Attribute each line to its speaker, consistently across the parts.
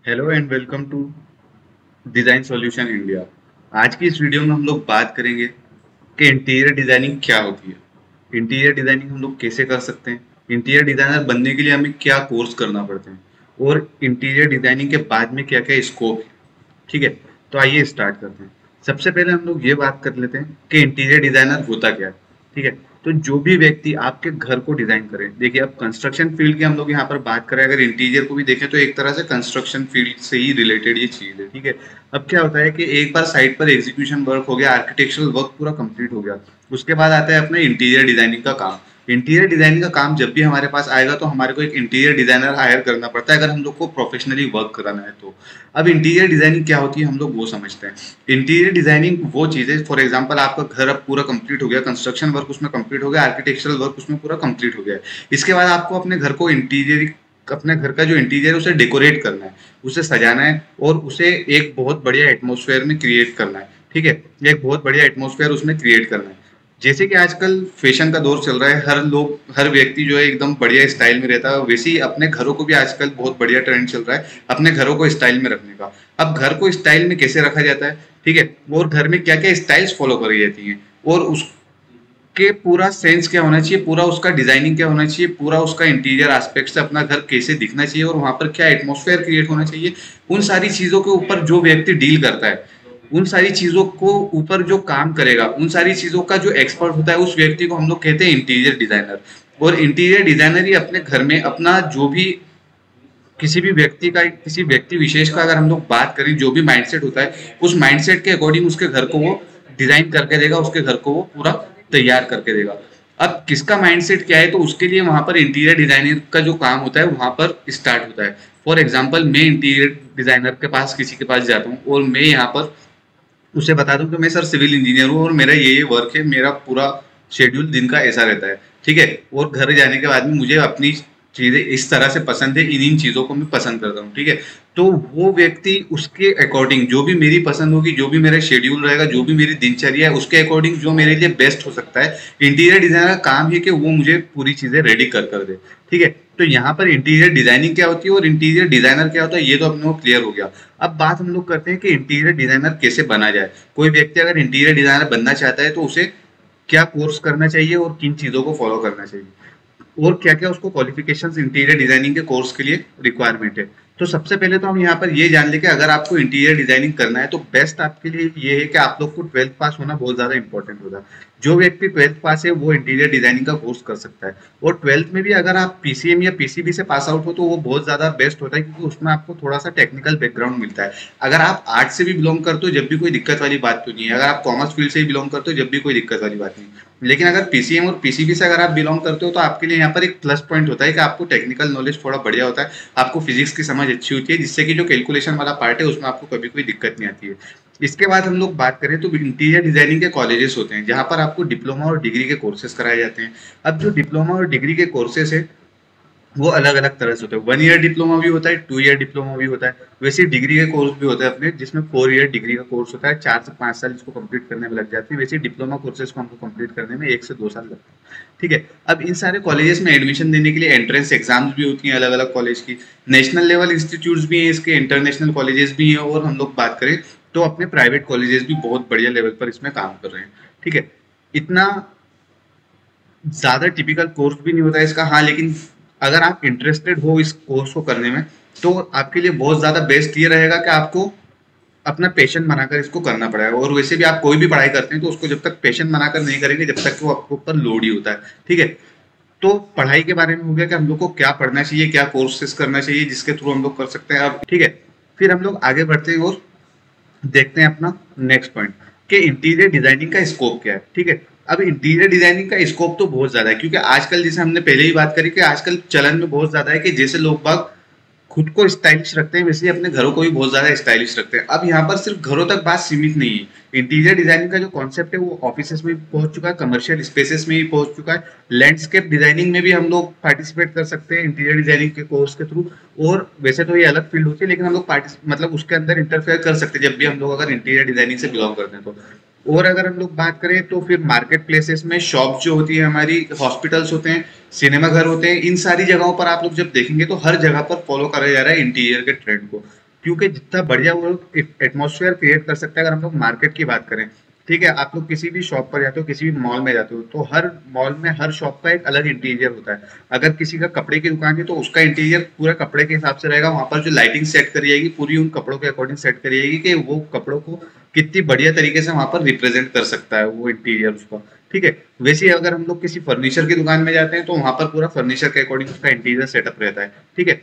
Speaker 1: Hello and welcome to design solution India. आज की इस वीडियो में हम लोग बात करेंगे कि इंटीरियर डिजाइनिंग क्या होती है, इंटीरियर डिजाइनिंग हम लोग कैसे कर सकते हैं, इंटीरियर डिजाइनर बनने के लिए हमें क्या कोर्स करना पड़ते हैं और इंटीरियर डिजाइनिंग के बाद में क्या क्या स्कोप है। ठीक है, तो आइए स्टार्ट करते हैं। सबसे पहले हम लोग ये बात कर लेते हैं कि इंटीरियर डिजाइनर होता क्या है। ठीक है, तो जो भी व्यक्ति आपके घर को डिजाइन करे, देखिए अब कंस्ट्रक्शन फील्ड की हम लोग यहाँ पर बात करें, अगर इंटीरियर को भी देखें तो एक तरह से कंस्ट्रक्शन फील्ड से ही रिलेटेड ये चीज है। ठीक है, अब क्या होता है कि एक बार साइट पर एग्जीक्यूशन वर्क हो गया, आर्किटेक्चरल वर्क पूरा कंप्लीट हो गया, उसके बाद आता है अपने इंटीरियर डिजाइनिंग का काम। इंटीरियर डिजाइनिंग का काम जब भी हमारे पास आएगा तो हमारे को एक इंटीरियर डिजाइनर हायर करना पड़ता है, अगर हम लोग को प्रोफेशनली वर्क कराना है तो। अब इंटीरियर डिजाइनिंग क्या होती है हम लोग वो समझते हैं। इंटीरियर डिजाइनिंग वो चीज है, फॉर एग्जांपल आपका घर अब पूरा कंप्लीट हो गया, कंस्ट्रक्शन वर्क उसमें कंप्लीट हो गया, आर्किटेक्चरल वर्क उसमें पूरा कंप्लीट हो गया। इसके बाद आपको अपने घर को इंटीरियर, अपने घर का जो इंटीरियर है उसे डेकोरेट करना है, उसे सजाना है और उसे एक बहुत बढ़िया एटमोसफेयर में क्रिएट करना है। ठीक है, एक बहुत बढ़िया एटमोसफेयर उसमें क्रिएट करना है। जैसे कि आजकल फैशन का दौर चल रहा है, हर व्यक्ति जो है एकदम बढ़िया स्टाइल में रहता है, वैसे ही अपने घरों को भी आजकल बहुत बढ़िया ट्रेंड चल रहा है अपने घरों को स्टाइल में रखने का। अब घर को स्टाइल में कैसे रखा जाता है, ठीक है, और घर में क्या क्या स्टाइल्स फॉलो करी जाती हैं और उसके पूरा सेंस क्या होना चाहिए, पूरा उसका डिजाइनिंग क्या होना चाहिए, पूरा उसका इंटीरियर एस्पेक्ट से अपना घर कैसे दिखना चाहिए और वहां पर क्या एटमोसफेयर क्रिएट होना चाहिए, उन सारी चीजों के ऊपर जो व्यक्ति डील करता है, उन सारी चीजों को ऊपर जो काम करेगा, उन सारी चीजों का जो एक्सपर्ट होता है, उस व्यक्ति को हम लोग कहते हैं इंटीरियर डिजाइनर। और इंटीरियर डिजाइनर ही अपने घर में अपना जो भी, किसी भी व्यक्ति का, किसी व्यक्ति विशेष का अगर हम लोग बात करें, जो भी माइंडसेट होता है उस माइंडसेट के अकॉर्डिंग उसके घर को वो डिजाइन करके देगा, उसके घर को वो पूरा तैयार करके देगा। अब किसका माइंडसेट क्या है तो उसके लिए वहां पर इंटीरियर डिजाइनर का जो काम होता है वहां पर स्टार्ट होता है। फॉर एग्जाम्पल मैं इंटीरियर डिजाइनर के पास, किसी के पास जाता हूँ और मैं यहाँ पर उसे बता दूं कि मैं सर सिविल इंजीनियर हूँ और मेरा ये वर्क है, मेरा पूरा शेड्यूल दिन का ऐसा रहता है। ठीक है, और घर जाने के बाद में मुझे अपनी चीजें इस तरह से पसंद है, इन इन चीजों को मैं पसंद करता हूँ। ठीक है, तो वो व्यक्ति उसके अकॉर्डिंग जो भी मेरी पसंद होगी, जो भी मेरा शेड्यूल रहेगा, जो भी मेरी दिनचर्या है, उसके अकॉर्डिंग जो मेरे लिए बेस्ट हो सकता है, इंटीरियर डिजाइनर का काम है कि वो मुझे पूरी चीजें रेडी कर कर दे। ठीक है, तो यहाँ पर इंटीरियर डिजाइनिंग क्या होती है और इंटीरियर डिजाइनर क्या होता है, ये तो अपने को क्लियर हो गया। अब बात हम लोग करते हैं कि इंटीरियर डिजाइनर कैसे बना जाए। कोई व्यक्ति अगर इंटीरियर डिजाइनर बनना चाहता है तो उसे क्या कोर्स करना चाहिए और किन चीजों को फॉलो करना चाहिए और क्या क्या उसको क्वालिफिकेशंस इंटीरियर डिजाइनिंग के कोर्स के लिए रिक्वायरमेंट है। तो सबसे पहले तो हम यहाँ पर ये जान ले कि अगर आपको इंटीरियर डिजाइनिंग करना है तो बेस्ट आपके लिए ये है कि आप लोग को 12th पास होना बहुत ज्यादा इंपॉर्टेंट होता है। जो व्यक्ति 12th पास है वो इंटीरियर डिजाइनिंग का कोर्स कर सकता है। और 12th में भी अगर आप पीसीएम या पीसीबी से पास आउट हो तो वो बहुत ज्यादा बेस्ट होता है, क्योंकि उसमें आपको थोड़ा सा टेक्निकल बैकग्राउंड मिलता है। अगर आप आर्ट से भी बिलोंग करते हो जब भी कोई दिक्कत वाली बात तो नहीं है, अगर आप कॉमर्स फील्ड से भी बिलोंग करते हो जब भी कोई दिक्कत वाली बात नहीं। लेकिन अगर पीसीएम और पीसीबी से अगर आप बिलोंग करते हो तो आपके लिए यहाँ पर एक प्लस पॉइंट होता है कि आपको टेक्निकल नॉलेज थोड़ा बढ़िया होता है, आपको फिजिक्स की समझ अच्छी होती है, जिससे कि जो कैलकुलेशन वाला पार्ट है उसमें आपको कभी कोई दिक्कत नहीं आती है। इसके बाद हम लोग बात करें तो इंटीरियर डिजाइनिंग के कॉलेजेस होते हैं जहां पर आपको डिप्लोमा और डिग्री के कोर्सेज कराए जाते हैं। अब जो डिप्लोमा और डिग्री के कोर्सेज है वो अलग अलग तरह से होते हैं। 1 ईयर डिप्लोमा भी होता है, 2 ईयर डिप्लोमा भी होता है, वैसे डिग्री के कोर्स भी होते हैं अपने, जिसमें 4 ईयर डिग्री का कोर्स होता है, 4 से 5 साल इसको कंप्लीट करने में लग जाते हैं। वैसे डिप्लोमा कोर्सेज को हमको कंप्लीट करने में 1 से 2 साल लगते हैं। ठीक है, अब इन सारे कॉलेजेस में एडमिशन देने के लिए एंट्रेंस एग्जाम्स भी होती हैं अलग अलग कॉलेज की, नेशनल लेवल इंस्टीट्यूट्स भी हैं इसके, इंटरनेशनल कॉलेजेस भी हैं, और हम लोग बात करें तो अपने प्राइवेट कॉलेजेस भी बहुत बढ़िया लेवल पर इसमें काम कर रहे हैं। ठीक है, इतना ज्यादा टिपिकल कोर्स भी नहीं होता है इसका, हाँ, लेकिन अगर आप इंटरेस्टेड हो इस कोर्स को करने में तो आपके लिए बहुत ज्यादा बेस्ट ये रहेगा कि आपको अपना पैशन बनाकर इसको करना पड़ेगा। और वैसे भी आप कोई भी पढ़ाई करते हैं तो उसको जब तक पैशन बनाकर नहीं करेंगे जब तक वो आपके ऊपर लोड ही होता है। ठीक है, तो पढ़ाई के बारे में हो गया कि हम लोग को क्या पढ़ना चाहिए, क्या कोर्सेज करना चाहिए जिसके थ्रू हम लोग कर सकते हैं। अब ठीक है, फिर हम लोग आगे बढ़ते हैं और देखते हैं अपना नेक्स्ट पॉइंट कि इंटीरियर डिजाइनिंग का स्कोप क्या है। ठीक है, अब इंटीरियर डिजाइनिंग का स्कोप तो बहुत ज्यादा है, क्योंकि आजकल जैसे हमने पहले ही बात करी कि आजकल चलन में बहुत ज्यादा है कि जैसे लोग बाग खुद को स्टाइलिश रखते हैं वैसे ही अपने घरों को भी बहुत ज्यादा स्टाइलिश रखते हैं। अब यहाँ पर सिर्फ घरों तक बात सीमित नहीं है, इंटीरियर डिजाइनिंग का जो कॉन्सेप्ट है वो ऑफिसेस में भी पहुंच चुका है, कमर्शियल स्पेसेस में भी पहुंच चुका है, लैंडस्केप डिजाइनिंग में भी हम लोग पार्टिसिपेट कर सकते हैं इंटीरियर डिजाइनिंग के कोर्स के थ्रू। और वैसे तो ये अलग फील्ड होती है लेकिन हम लोग मतलब उसके अंदर इंटरफेयर कर सकते हैं जब भी हम लोग अगर इंटीरियर डिजाइनिंग से बिलोंग करते हैं तो। और अगर हम लोग बात करें तो फिर मार्केट प्लेसेस में शॉप जो होती है हमारी, हॉस्पिटल्स होते हैं, सिनेमा घर होते हैं, इन सारी जगहों पर आप लोग जब देखेंगे तो हर जगह पर फॉलो करा जा रहा है इंटीरियर के ट्रेंड को। क्योंकि जितना बढ़िया वो एटमॉस्फेयर क्रिएट कर सकता है। अगर हम लोग मार्केट की बात करें, ठीक है, आप लोग किसी भी शॉप पर जाते हो, किसी भी मॉल में जाते हो, तो हर मॉल में हर शॉप का एक अलग इंटीरियर होता है। अगर किसी का कपड़े की दुकान है तो उसका इंटीरियर पूरा कपड़े के हिसाब से रहेगा। वहां पर जो लाइटिंग सेट करी जाएगी पूरी उन कपड़ों के अकॉर्डिंग सेट करी जाएगी कि वो कपड़ों को कितनी बढ़िया तरीके से वहां पर रिप्रेजेंट कर सकता है वो इंटीरियर उसका। ठीक है, वैसे ही अगर हम लोग किसी फर्नीचर की दुकान में जाते हैं तो वहां पर पूरा फर्नीचर के अकॉर्डिंग उसका इंटीरियर सेटअप रहता है। ठीक है,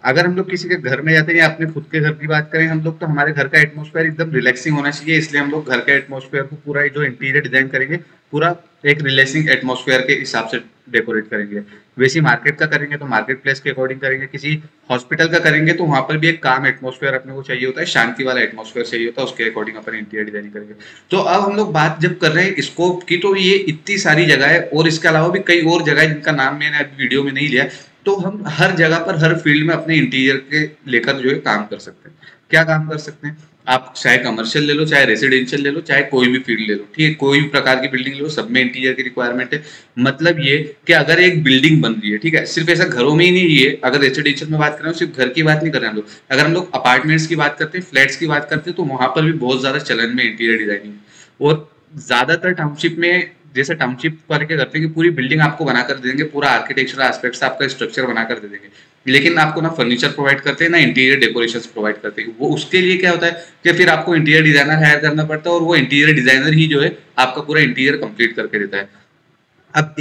Speaker 1: अगर हम लोग किसी के घर में जाते हैं या अपने खुद के घर की बात करें हम लोग, तो हमारे घर का एटमॉस्फेयर एकदम रिलैक्सिंग होना चाहिए। इसलिए हम लोग घर के एटमॉस्फेयर को पूरा जो इंटीरियर डिजाइन करेंगे पूरा एक रिलैक्सिंग एटमॉस्फेयर के हिसाब से डेकोरेट करेंगे। वैसे मार्केट का करेंगे तो मार्केट प्लेस के अकॉर्डिंग करेंगे। किसी हॉस्पिटल का करेंगे तो वहां पर भी एक काम एटमॉस्फेयर अपने को चाहिए होता है, शांति वाला एटमॉस्फेयर चाहिए होता है, उसके अकॉर्डिंग अपन इंटीरियर डिजाइन करेंगे। तो अब हम लोग बात जब कर रहे हैं स्कोप की, तो ये इतनी सारी जगह है और इसके अलावा भी कई और जगह है जिनका नाम मैंने अभी वीडियो में नहीं लिया। तो हम हर जगह पर हर फील्ड में अपने इंटीरियर के लेकर जो है काम कर सकते हैं। क्या काम कर सकते हैं? आप चाहे कमर्शियल ले लो, चाहे रेसिडेंशियल ले लो, चाहे कोई भी फील्ड ले लो, ठीक है, कोई भी प्रकार की बिल्डिंग ले लो, सब में इंटीरियर की रिक्वायरमेंट है। मतलब ये कि अगर एक बिल्डिंग बन रही है, ठीक है, सिर्फ ऐसा घरों में ही नहीं है। अगर रेसिडेंशियल में बात करें सिर्फ घर की बात नहीं कर रहे हैं हम लोग, अगर हम लोग अपार्टमेंट्स की बात करते हैं, फ्लैट्स की बात करते हैं, तो वहां पर भी बहुत ज्यादा चलन में इंटीरियर डिजाइनिंग। और ज्यादातर टाउनशिप में जैसे टाउनशिप वाले क्या करते हैं कि पूरी बिल्डिंग आपको बनाकर दे देंगे, पूरा आर्किटेक्चरल एस्पेक्ट से आपका स्ट्रक्चर बनाकर दे देंगे, लेकिन आपको ना फर्नीचर प्रोवाइड करते हैं ना इंटीरियर डेकोरेशंस प्रोवाइड करते हैं। वो उसके लिए क्या होता है कि फिर आपको इंटीरियर डिजाइनर हायर करना पड़ता है और वो इंटीरियर डिजाइनर ही जो है आपका पूरा इंटीरियर कंप्लीट करके देता है। अब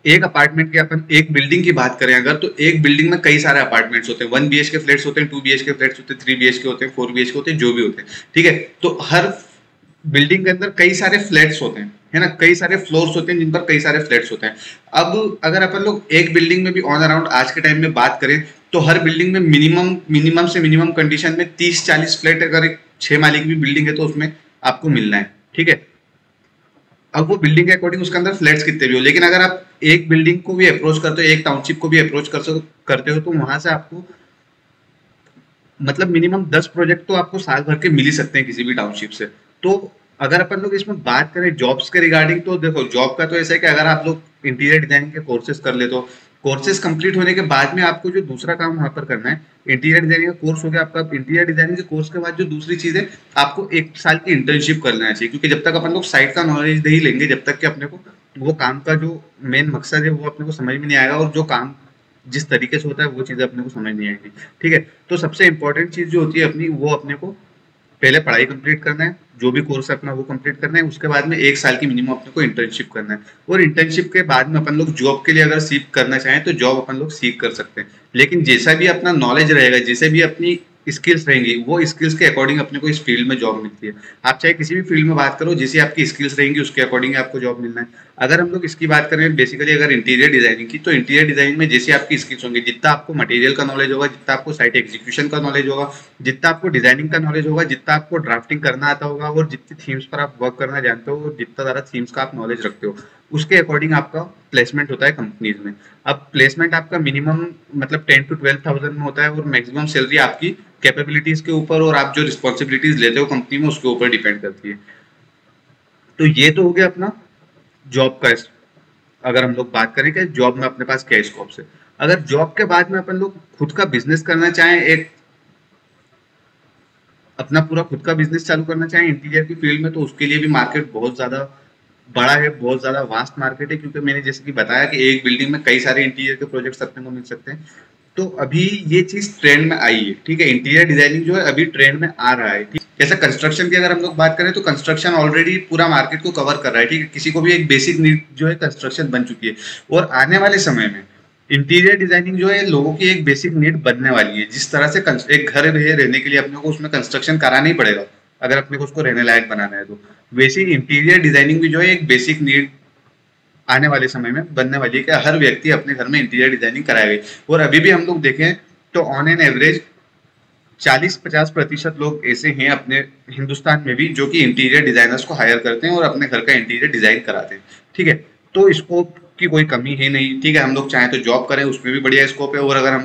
Speaker 1: एक अपार्टमेंट की अपन एक बिल्डिंग की बात करें अगर, तो एक बिल्डिंग में कई सारे अपार्टमेंट्स होते हैं। 1 BHK फ्लैट्स होते हैं, 2 BHK फ्लैट्स होते हैं, 3 BHK होते हैं, 4 BHK होते हैं, जो भी होते हैं। ठीक है, तो हर बिल्डिंग के अंदर कई सारे फ्लैट्स होते हैं, है ना, कई सारे फ्लोर्स होते हैं जिन पर कई सारे फ्लैट्स होते हैं। अब अगर अपन लोग एक बिल्डिंग में भी ऑन अराउंड आज के टाइम में बात करें तो हर बिल्डिंग में मिनिमम मिनिमम से मिनिमम कंडीशन में 30-40 फ्लैट, अगर एक 6 माले की भी बिल्डिंग है तो उसमें आपको मिलना है। ठीक है, अब वो बिल्डिंग के अकॉर्डिंग उसके अंदर फ्लैट्स कितने भी हो, लेकिन अगर आप एक बिल्डिंग को भी अप्रोच करते हो, एक टाउनशिप को भी अप्रोच करते हो, तो वहां से आपको मतलब मिनिमम 10 प्रोजेक्ट तो आपको साल भर के मिल ही सकते हैं किसी भी टाउनशिप से। तो अगर अपन लोग इसमें बात करें जॉब्स के रिगार्डिंग, तो देखो जॉब का तो ऐसा है कि अगर आप लोग इंटीरियर डिजाइनिंग के कोर्सेज कर ले तो कोर्सेज कंप्लीट होने के बाद में आपको जो दूसरा काम वहां पर करना है, इंटीरियर डिजाइनिंग का कोर्स हो गया आपका। इंटीरियर डिजाइनिंग के कोर्स के बाद जो दूसरी चीज है, आपको 1 साल की इंटर्नशिप कर लेना चाहिए, क्योंकि जब तक अपन लोग साइट का नॉलेज नहीं लेंगे, जब तक कि अपने को वो काम का जो मेन मकसद है वो अपने को समझ में नहीं आएगा, और जो काम जिस तरीके से होता है वो चीजें अपने को समझ नहीं आएंगी। ठीक है, तो सबसे इंपॉर्टेंट चीज जो होती है अपनी, वो अपने को पहले पढ़ाई कंप्लीट करना है, जो भी कोर्स है अपना वो कंप्लीट करना है। उसके बाद में 1 साल की मिनिमम अपने को इंटर्नशिप करना है, और इंटर्नशिप के बाद में अपन लोग जॉब के लिए अगर सीख करना चाहें तो जॉब अपन लोग सीख कर सकते हैं। लेकिन जैसा भी अपना नॉलेज रहेगा, जैसे भी अपनी स्किल्स रहेंगी, वो स्किल्स के अकॉर्डिंग अपने को इस फील्ड में जॉब मिलती है। आप चाहे किसी भी फील्ड में बात करो, जैसी आपकी स्किल्स रहेंगी उसके अकॉर्डिंग आपको जॉब मिलना है। अगर हम लोग इसकी बात करें बेसिकली अगर इंटीरियर डिजाइनिंग की, तो इंटीरियर डिजाइनिंग में जैसी आपकी स्किल्स होंगी, जितना आपको मटेरियल का नॉलेज होगा, जितना आपको साइट एग्जीक्यूशन का नॉलेज होगा, जितना आपको डिजाइनिंग का नॉलेज होगा, जितना आपको ड्राफ्टिंग करना आता होगा, और जितनी थीम्स पर आप वर्क करना जानते हो, और जितना ज्यादा थीम्स का आप नॉलेज रखते हो, उसके अकॉर्डिंग आपका प्लेसमेंट होता है कंपनीज में। अब प्लेसमेंट आपका मिनिमम मतलब 10 to 12,000 में होता है, और मैक्सिमम सैलरी आपकी कैपेबिलिटीज के ऊपर और आप जो रिस्पॉन्सिबिलिटीज लेते हो कंपनी में उसके ऊपर डिपेंड करती है। तो ये तो हो गया अपना जॉब का। अगर हम लोग बात करें कि जॉब में अपने पास क्या स्कोप है, अगर जॉब के बाद में अपन लोग खुद का बिजनेस करना चाहें, एक अपना पूरा खुद का बिजनेस चालू करना चाहें इंटीरियर की फील्ड में, तो उसके लिए भी मार्केट बहुत ज्यादा बड़ा है, बहुत ज्यादा वास्ट मार्केट है। क्योंकि मैंने जैसे कि बताया कि एक बिल्डिंग में कई सारे इंटीरियर के प्रोजेक्ट्स अपने को मिल सकते हैं। तो अभी ये चीज ट्रेंड में आई है, ठीक है, इंटीरियर डिजाइनिंग जो है अभी ट्रेंड में आ रहा है। ठीक, जैसे कंस्ट्रक्शन की अगर हम लोग बात करें तो कंस्ट्रक्शन ऑलरेडी पूरा मार्केट को कवर कर रहा है। ठीक है, किसी को भी एक बेसिक नीड जो है कंस्ट्रक्शन बन चुकी है, और आने वाले समय में इंटीरियर डिजाइनिंग जो है लोगों की एक बेसिक नीड बनने वाली है। जिस तरह से एक घर है रहने के लिए अपने को उसमें कंस्ट्रक्शन कराना ही पड़ेगा अगर अपने को उसको रहने लायक बनाना है, तो वैसे ही इंटीरियर डिजाइनिंग भी जो है एक बेसिक नीड आने वाले समय में बनने वाली है कि हर व्यक्ति अपने घर में इंटीरियर डिजाइनिंग कराएगा। और अभी भी हम लोग देखें तो ऑन एन एवरेज 40-50% लोग ऐसे हैं अपने हिंदुस्तान में भी जो कि इंटीरियर डिजाइनर्स को हायर करते हैं और अपने घर का इंटीरियर डिजाइन कराते हैं। ठीक है, तो स्कोप की कोई कमी है नहीं। ठीक है, हम लोग चाहें तो जॉब करें, उसमें भी बढ़िया स्कोप है, और अगर हम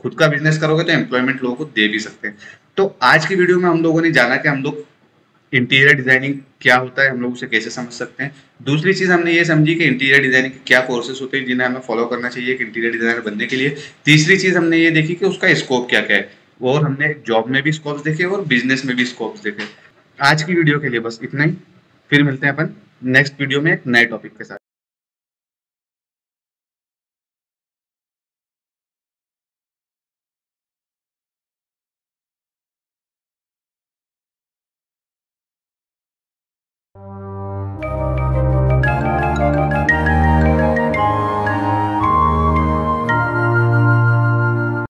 Speaker 1: खुद का बिजनेस करोगे तो एम्प्लॉयमेंट लोगों को दे भी सकते हैं। तो आज की वीडियो में हम लोगों ने जाना कि हम लोग इंटीरियर डिजाइनिंग क्या होता है, हम लोग उसे कैसे समझ सकते हैं। दूसरी चीज हमने ये समझी कि इंटीरियर डिजाइनिंग के क्या कोर्सेज होते हैं जिन्हें हमें फॉलो करना चाहिए एक इंटीरियर डिजाइनर बनने के लिए। तीसरी चीज हमने ये देखी कि उसका स्कोप क्या क्या है। और हमने जॉब में भी स्कोप्स देखे और बिजनेस में भी स्कोप्स देखे। आज की वीडियो के लिए बस इतना ही। फिर मिलते हैं अपन नेक्स्ट वीडियो में एक नए टॉपिक के साथ।